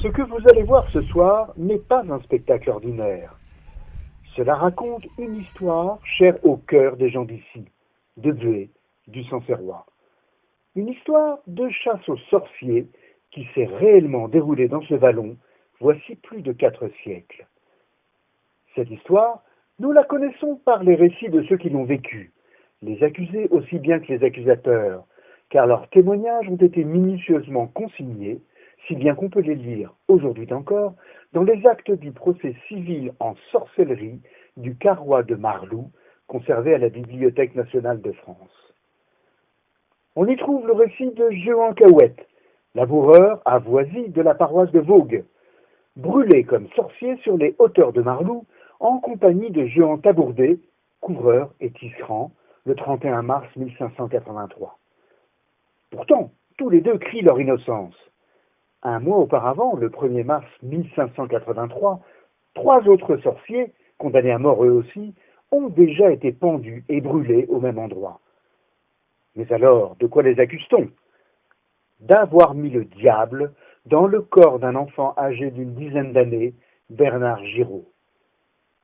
Ce que vous allez voir ce soir n'est pas un spectacle ordinaire. Cela raconte une histoire chère au cœur des gens d'ici, de Buée, du Sancerrois. Une histoire de chasse aux sorciers qui s'est réellement déroulée dans ce vallon voici plus de 4 siècles. Cette histoire, nous la connaissons par les récits de ceux qui l'ont vécue, les accusés aussi bien que les accusateurs, car leurs témoignages ont été minutieusement consignés, si bien qu'on peut les lire aujourd'hui encore dans les actes du procès civil en sorcellerie du carrois de Marlou, conservé à la Bibliothèque nationale de France. On y trouve le récit de Jehan Cahouette, laboureur à Voisy de la paroisse de Vogue, brûlé comme sorcier sur les hauteurs de Marlou en compagnie de Jehan Tabourdet, couvreur et tisserand, le 31 mars 1583. Pourtant, tous les deux crient leur innocence. Un mois auparavant, le 1er mars 1583, 3 autres sorciers, condamnés à mort eux aussi, ont déjà été pendus et brûlés au même endroit. Mais alors, de quoi les accuse-t-on ? D'avoir mis le diable dans le corps d'un enfant âgé d'une dizaine d'années, Bernard Giraud.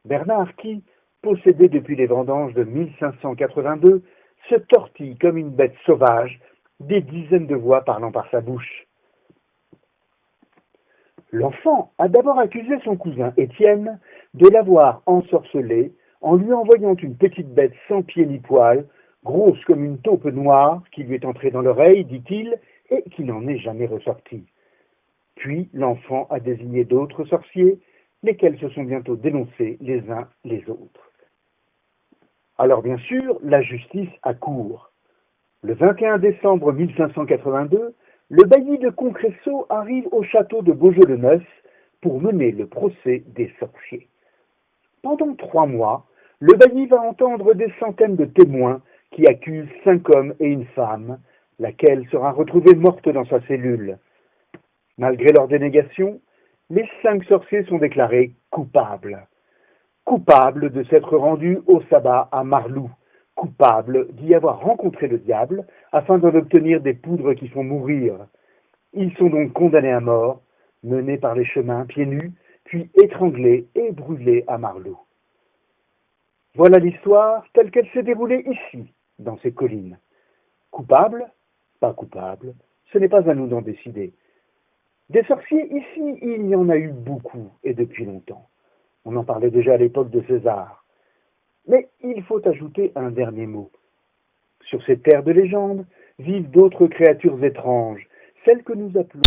Bernard qui, possédé depuis les vendanges de 1582, se tortille comme une bête sauvage, des dizaines de voix parlant par sa bouche. L'enfant a d'abord accusé son cousin Étienne de l'avoir ensorcelé en lui envoyant une petite bête sans pied ni poil, grosse comme une taupe noire, qui lui est entrée dans l'oreille, dit-il, et qui n'en est jamais ressortie. Puis l'enfant a désigné d'autres sorciers, lesquels se sont bientôt dénoncés les uns les autres. Alors bien sûr, la justice accourt. Le 21 décembre 1582, le bailli de Concresso arrive au château de Beaujeu-le-Neuf pour mener le procès des sorciers. Pendant 3 mois, le bailli va entendre des centaines de témoins qui accusent 5 hommes et une femme, laquelle sera retrouvée morte dans sa cellule. Malgré leur dénégation, les 5 sorciers sont déclarés coupables. Coupables de s'être rendus au sabbat à Marlou, coupables d'y avoir rencontré le diable afin d'en obtenir des poudres qui font mourir. Ils sont donc condamnés à mort, menés par les chemins pieds nus, puis étranglés et brûlés à Marlou. Voilà l'histoire telle qu'elle s'est déroulée ici, dans ces collines. Coupable, pas coupable, ce n'est pas à nous d'en décider. Des sorciers ici, il y en a eu beaucoup et depuis longtemps. On en parlait déjà à l'époque de César. Mais il faut ajouter un dernier mot. Sur ces terres de légende vivent d'autres créatures étranges, celles que nous appelons